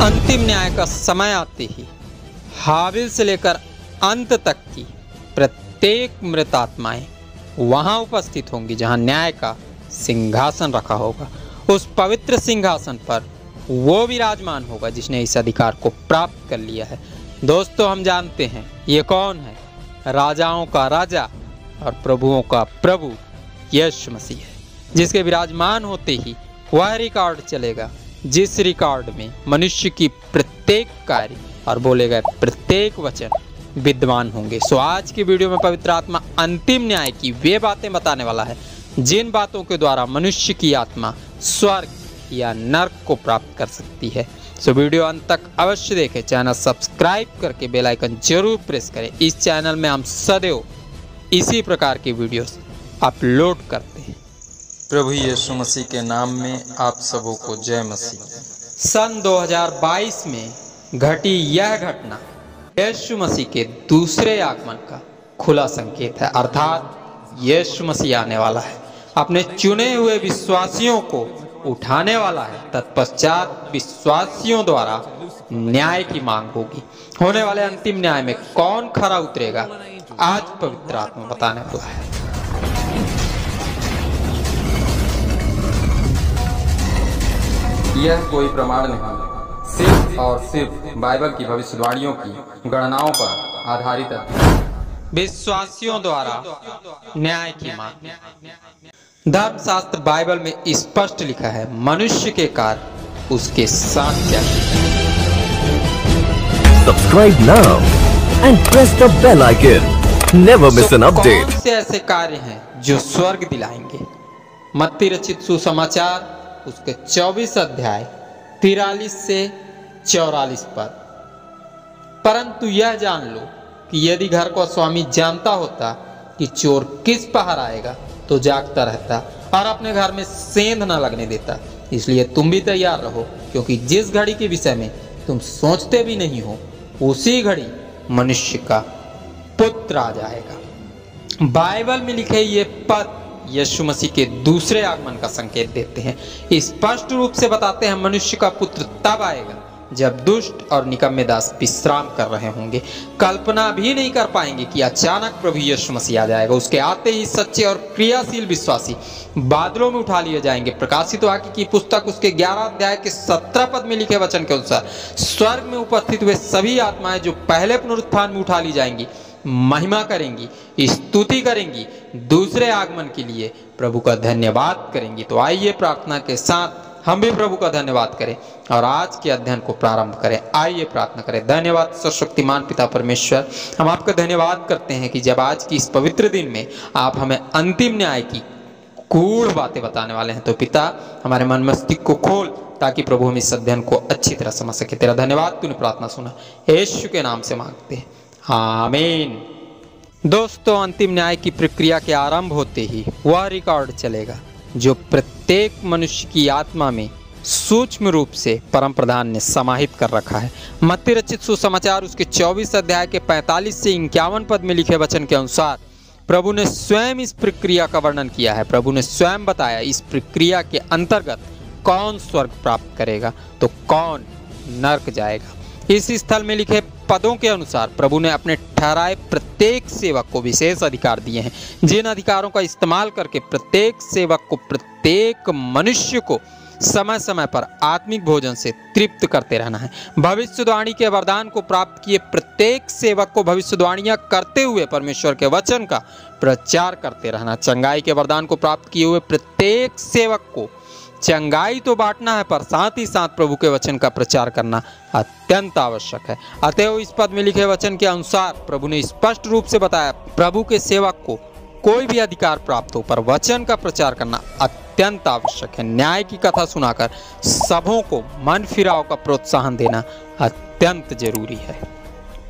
अंतिम न्याय का समय आते ही हाबिल से लेकर अंत तक की प्रत्येक मृत आत्माएं वहां उपस्थित होंगी जहां न्याय का सिंहासन रखा होगा। उस पवित्र सिंहासन पर वो विराजमान होगा जिसने इस अधिकार को प्राप्त कर लिया है। दोस्तों, हम जानते हैं ये कौन है। राजाओं का राजा और प्रभुओं का प्रभु यीशु मसीह है, जिसके विराजमान होते ही वह रिकॉर्ड चलेगा जिस रिकॉर्ड में मनुष्य की प्रत्येक कार्य और बोले गए प्रत्येक वचन विद्यमान होंगे। सो आज की वीडियो में पवित्र आत्मा अंतिम न्याय की वे बातें बताने वाला है जिन बातों के द्वारा मनुष्य की आत्मा स्वर्ग या नर्क को प्राप्त कर सकती है। सो वीडियो अंत तक अवश्य देखें। चैनल सब्सक्राइब करके बेल आइकन जरूर प्रेस करें। इस चैनल में हम सदैव इसी प्रकार की वीडियोस अपलोड करते हैं। प्रभु यीशु मसीह के नाम में आप सबों को जय मसीह। सन 2022 में घटी यह घटना यीशु मसीह के दूसरे आगमन का खुला संकेत है, अर्थात यीशु मसीह आने वाला है, अपने चुने हुए विश्वासियों को उठाने वाला है। तत्पश्चात विश्वासियों द्वारा न्याय की मांग होगी। होने वाले अंतिम न्याय में कौन खरा उतरेगा, आज पवित्र आत्मा बताने वाला है। यह कोई प्रमाण नहीं, सिर्फ और सिर्फ बाइबल की भविष्यवाणियों की गणनाओं पर आधारित है। विश्वासियों द्वारा न्याय की मांग। धर्मशास्त्र बाइबल में स्पष्ट लिखा है, मनुष्य के कार्य उसके साथ क्या। Subscribe now and press the bell icon. Never miss an update. कौन से ऐसे कार्य हैं जो स्वर्ग दिलाएंगे? मत्ती रचित सुसमाचार उसके 24 अध्याय 43 से 44 पद। परंतु यह जान लो कि यदि घर का स्वामी जानता होता कि चोर किस पहर आएगा तो जागता रहता और अपने घर में सेंध न लगने देता। इसलिए तुम भी तैयार रहो, क्योंकि जिस घड़ी के विषय में तुम सोचते भी नहीं हो उसी घड़ी मनुष्य का पुत्र आ जाएगा। बाइबल में लिखे ये पद यीशु मसीह के दूसरे आगमन का संकेत देते हैं। स्पष्ट रूप से बताते हैं मनुष्य का पुत्र तब आएगा जब दुष्ट और निकम्मे दास विश्राम कर रहे होंगे। कल्पना भी नहीं कर पाएंगे कि अचानक प्रभु यीशु मसीह आ जाएगा। उसके आते ही सच्चे और क्रियाशील विश्वासी बादलों में उठा लिए जाएंगे। प्रकाशित वाक्य की पुस्तक उसके 11 अध्याय के 17 पद में लिखे वचन के अनुसार स्वर्ग में उपस्थित हुए सभी आत्माएं जो पहले पुनरुत्थान में उठा ली जाएंगी, महिमा करेंगी, स्तुति करेंगी, दूसरे आगमन के लिए प्रभु का धन्यवाद करेंगी। तो आइए प्रार्थना के साथ हम भी प्रभु का धन्यवाद करें और आज के अध्ययन को प्रारंभ करें। आइए प्रार्थना करें। धन्यवाद सर्वशक्तिमान पिता परमेश्वर, हम आपका धन्यवाद करते हैं कि जब आज की इस पवित्र दिन में आप हमें अंतिम न्याय की गूढ़ बातें बताने वाले हैं, तो पिता हमारे मन मस्तिष्क को खोल ताकि प्रभु हम इस अध्ययन को अच्छी तरह समझ सके। तेरा धन्यवाद, तूने प्रार्थना सुना, यीशु के नाम से मांगते हैं, आमीन। दोस्तों, अंतिम न्याय की प्रक्रिया के आरंभ होते ही वह रिकॉर्ड चलेगा जो प्रत्येक मनुष्य की आत्मा में सूक्ष्म रूप से परम प्रधान ने समाहित कर रखा है। मत्ती रचित सुसमाचार उसके 24 अध्याय के 45 से 51 पद में लिखे वचन के अनुसार प्रभु ने स्वयं इस प्रक्रिया का वर्णन किया है। प्रभु ने स्वयं बताया इस प्रक्रिया के अंतर्गत कौन स्वर्ग प्राप्त करेगा तो कौन नर्क जाएगा। इस स्थल में लिखे पदों के अनुसार प्रभु ने अपने ठहराए प्रत्येक सेवक को विशेष अधिकार दिए हैं, जिन अधिकारों का इस्तेमाल करके प्रत्येक सेवक को, प्रत्येक मनुष्य को समय समय पर आत्मिक भोजन से तृप्त करते रहना है। भविष्यवाणी के वरदान को प्राप्त किए प्रत्येक सेवक को भविष्यवाणियां करते हुए परमेश्वर के वचन का प्रचार करते रहना। चंगाई के वरदान को प्राप्त किए हुए प्रत्येक सेवक को चंगाई तो बांटना है, पर साथ ही साथ प्रभु के वचन का प्रचार करना अत्यंत आवश्यक है। अतएव इस पद में लिखे वचन के अनुसार प्रभु ने स्पष्ट रूप से बताया, प्रभु के सेवक को कोई भी अधिकार प्राप्त हो पर वचन का प्रचार करना अत्यंत आवश्यक है। न्याय की कथा सुनाकर सबों को मन फिराव का प्रोत्साहन देना अत्यंत जरूरी है।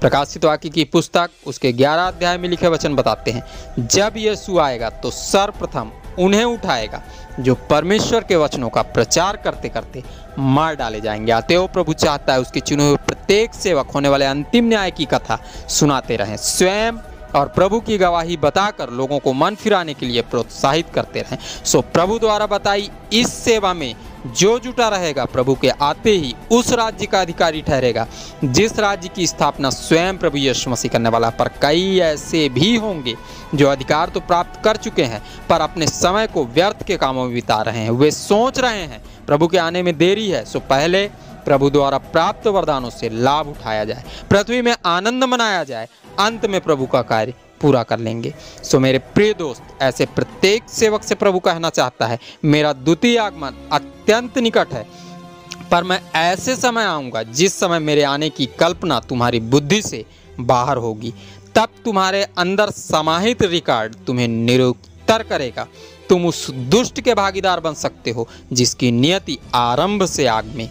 प्रकाशित वाक्य की पुस्तक उसके 11 अध्याय में लिखे वचन बताते हैं, जब यीशु आएगा तो सर्वप्रथम उन्हें उठाएगा जो परमेश्वर के वचनों का प्रचार करते करते मार डाले जाएंगे। अतएव प्रभु चाहता है उसके चुने हुए प्रत्येक सेवक होने वाले अंतिम न्याय की कथा सुनाते रहें, स्वयं और प्रभु की गवाही बताकर लोगों को मन फिराने के लिए प्रोत्साहित करते रहें। सो प्रभु द्वारा बताई इस सेवा में जो जुटा रहेगा प्रभु के आते ही उस राज्य का अधिकारी ठहरेगा जिस राज्य की स्थापना स्वयं प्रभु यीशु मसीह करने वाला। पर कई ऐसे भी होंगे जो अधिकार तो प्राप्त कर चुके हैं पर अपने समय को व्यर्थ के कामों में बिता रहे हैं। वे सोच रहे हैं प्रभु के आने में देरी है, सो पहले प्रभु द्वारा प्राप्त वरदानों से लाभ उठाया जाए, पृथ्वी में आनंद मनाया जाए, अंत में प्रभु का कार्य पूरा कर लेंगे। सो मेरे प्रिय दोस्त, ऐसे प्रत्येक सेवक से प्रभु कहना चाहता है, मेरा द्वितीय आगमन अत्यंत निकट है, पर मैं ऐसे समय आऊँगा जिस समय मेरे आने की कल्पना तुम्हारी बुद्धि से बाहर होगी। तब तुम्हारे अंदर समाहित रिकॉर्ड तुम्हें निरुत्तर करेगा। तुम उस दुष्ट के भागीदार बन सकते हो जिसकी नियति आरंभ से आग में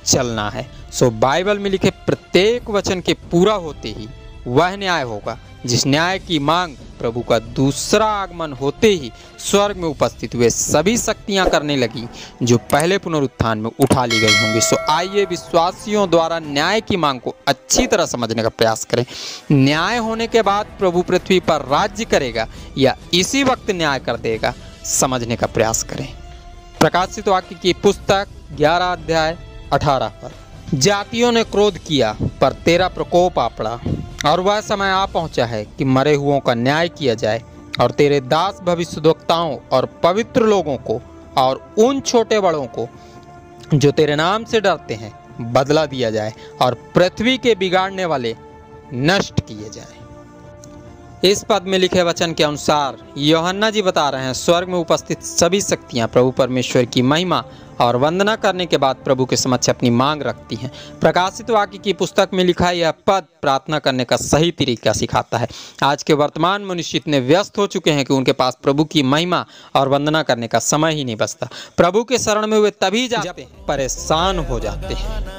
चलना है। सो बाइबल में लिखे प्रत्येक वचन के पूरा होते ही वह न्याय होगा जिस न्याय की मांग प्रभु का दूसरा आगमन होते ही स्वर्ग में उपस्थित हुए सभी शक्तियां करने लगी जो पहले पुनरुत्थान में उठा ली गई होंगी। सो आइए विश्वासियों द्वारा न्याय की मांग को अच्छी तरह समझने का प्रयास करें। न्याय होने के बाद प्रभु पृथ्वी पर राज्य करेगा या इसी वक्त न्याय कर देगा, समझने का प्रयास करें। प्रकाशित वाक्य की पुस्तक 11 अध्याय 18 पर, जातियों ने क्रोध किया पर तेरा प्रकोप आ पड़ा और वह समय आ पहुंचा है कि मरे हुओं का न्याय किया जाए और तेरे दास भविष्यद्वक्ताओं और पवित्र लोगों को और उन छोटे बड़ों को जो तेरे नाम से डरते हैं बदला दिया जाए और पृथ्वी के बिगाड़ने वाले नष्ट किए जाएं। इस पद में लिखे वचन के अनुसार यूहन्ना जी बता रहे हैं, स्वर्ग में उपस्थित सभी शक्तियां प्रभु परमेश्वर की महिमा और वंदना करने के बाद प्रभु के समक्ष अपनी मांग रखती हैं। प्रकाशित वाक्य की पुस्तक में लिखा यह पद प्रार्थना करने का सही तरीका सिखाता है। आज के वर्तमान मनुष्य इतने व्यस्त हो चुके हैं कि उनके पास प्रभु की महिमा और वंदना करने का समय ही नहीं बचता। प्रभु के शरण में वे तभी जाते हैं परेशान हो जाते हैं,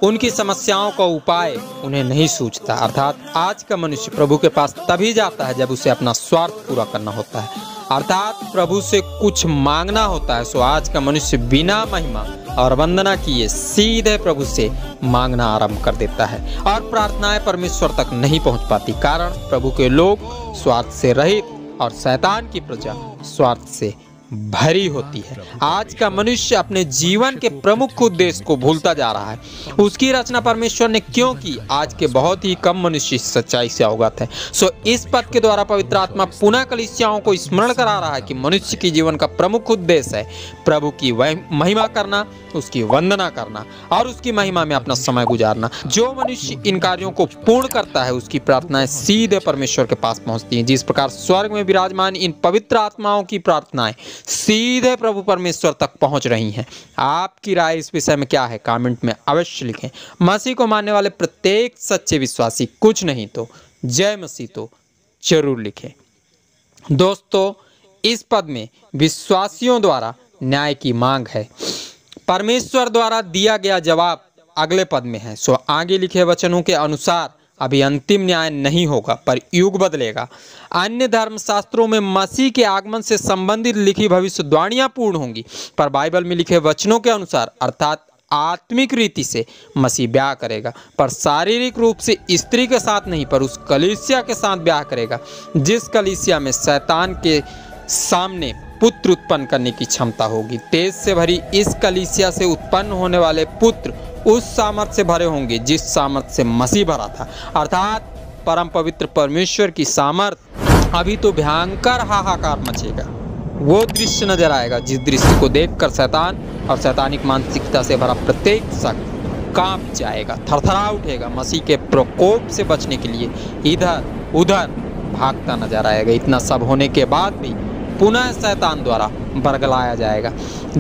उनकी समस्याओं का उपाय उन्हें नहीं सूझता। अर्थात आज का मनुष्य प्रभु के पास तभी जाता है जब उसे अपना स्वार्थ पूरा करना होता है, अर्थात प्रभु से कुछ मांगना होता है। सो आज का मनुष्य बिना महिमा और वंदना किए सीधे प्रभु से मांगना आरंभ कर देता है और प्रार्थनाएं परमेश्वर तक नहीं पहुंच पाती। कारण प्रभु के लोग स्वार्थ से रहित और शैतान की प्रजा स्वार्थ से भरी होती है। आज का मनुष्य अपने जीवन के प्रमुख उद्देश्य को भूलता जा रहा है। उसकी रचना परमेश्वर ने क्यों की, आज के बहुत ही कम मनुष्य इस सच्चाई से अवगत है। सो इस पद के द्वारा पवित्र आत्मा पुनः कलीसियाओं को स्मरण करा रहा है कि मनुष्य के जीवन का प्रमुख उद्देश्य है प्रभु की महिमा करना, उसकी वंदना करना और उसकी महिमा में अपना समय गुजारना। जो मनुष्य इन कार्यों को पूर्ण करता है उसकी प्रार्थनाएं सीधे परमेश्वर के पास पहुंचती हैं। जिस प्रकार स्वर्ग में विराजमान इन पवित्र आत्माओं की प्रार्थनाएं सीधे प्रभु परमेश्वर तक पहुंच रही हैं। आपकी राय इस विषय में क्या है, कमेंट में अवश्य लिखें। मसीह को मानने वाले प्रत्येक सच्चे विश्वासी कुछ नहीं तो जय मसीह तो जरूर लिखें। दोस्तों, इस पद में विश्वासियों द्वारा न्याय की मांग है। परमेश्वर द्वारा दिया गया जवाब अगले पद में है। सो आगे लिखे वचनों के अनुसार अभी अंतिम न्याय नहीं होगा पर युग बदलेगा। अन्य धर्मशास्त्रों में मसीह के आगमन से संबंधित लिखी भविष्यवाणियां पूर्ण होंगी, पर बाइबल में लिखे वचनों के अनुसार अर्थात आत्मिक रीति से मसीह ब्याह करेगा, पर शारीरिक रूप से स्त्री के साथ नहीं, पर उस कलीसिया के साथ ब्याह करेगा जिस कलीसिया में शैतान के सामने पुत्र उत्पन्न करने की क्षमता होगी। तेज से भरी इस कलीसिया से उत्पन्न होने वाले पुत्र उस सामर्थ से भरे होंगे जिस सामर्थ से मसीह भरा था, अर्थात परम पवित्र परमेश्वर की सामर्थ। अभी तो भयंकर हाहाकार मचेगा। वो दृश्य नजर आएगा जिस दृश्य को देखकर शैतान और शैतानिक मानसिकता से भरा प्रत्येक शख्स कांप जाएगा, थरथरा उठेगा। मसीह के प्रकोप से बचने के लिए इधर उधर भागता नजर आएगा। इतना सब होने के बाद भी पुनः शैतान द्वारा बरगलाया जाएगा।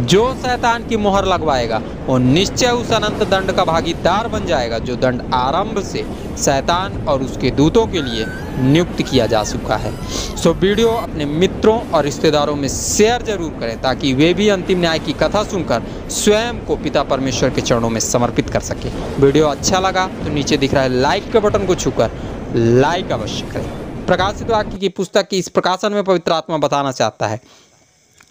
जो शैतान की मोहर लगवाएगा वो निश्चय उस अनंत दंड का भागीदार बन जाएगा जो दंड आरंभ से शैतान और उसके दूतों के लिए नियुक्त किया जा चुका है। सो वीडियो अपने मित्रों और रिश्तेदारों में शेयर जरूर करें ताकि वे भी अंतिम न्याय की कथा सुनकर स्वयं को पिता परमेश्वर के चरणों में समर्पित कर सके। वीडियो अच्छा लगा तो नीचे दिख रहा है लाइक के बटन को छूकर लाइक अवश्य करें। प्रकाशित वाक्य की पुस्तक की इस प्रकाशन में पवित्र आत्मा बताना चाहता है,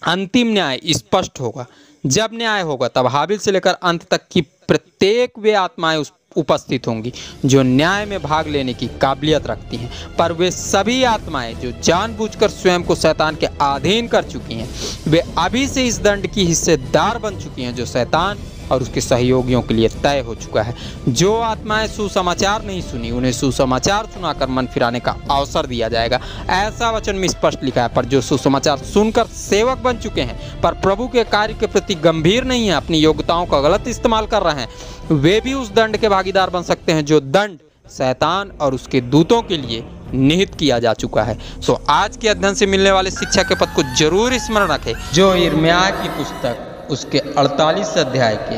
अंतिम न्याय स्पष्ट होगा जब न्याय होगा तब हाबिल से लेकर अंत तक की प्रत्येक वे आत्माएं उपस्थित होंगी जो न्याय में भाग लेने की काबिलियत रखती हैं, पर वे सभी आत्माएं जो जानबूझकर स्वयं को शैतान के अधीन कर चुकी हैं, वे अभी से इस दंड की हिस्सेदार बन चुकी हैं जो शैतान और उसके सहयोगियों के लिए तय हो चुका है। जो आत्माएं सुसमाचार नहीं सुनी, उन्हें सुसमाचार सुनाकर मन फिराने का अवसर दिया जाएगा। ऐसा वचन में स्पष्ट लिखा है, पर जो सुसमाचार सुनकर सेवक बन चुके हैं पर प्रभु के कार्य के प्रति गंभीर नहीं है, अपनी योग्यताओं का गलत इस्तेमाल कर रहे हैं, वे भी उस दंड के भागीदार बन सकते हैं जो दंड शैतान और उसके दूतों के लिए निहित किया जा चुका है। सो आज के अध्ययन से मिलने वाले शिक्षा के पद को जरूर स्मरण रखें जो यिर्मयाह की पुस्तक उसके 48 अध्याय के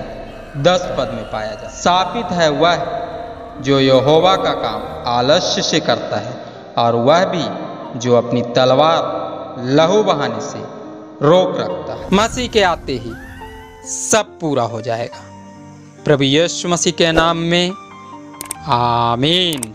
10 पद में पाया जाता है। शापित है वह जो यहोवा का काम आलस्य से करता है और वह भी जो अपनी तलवार लहू बहाने से रोक रखता है। मसीह के आते ही सब पूरा हो जाएगा। प्रभु यीशु मसीह के नाम में आमीन।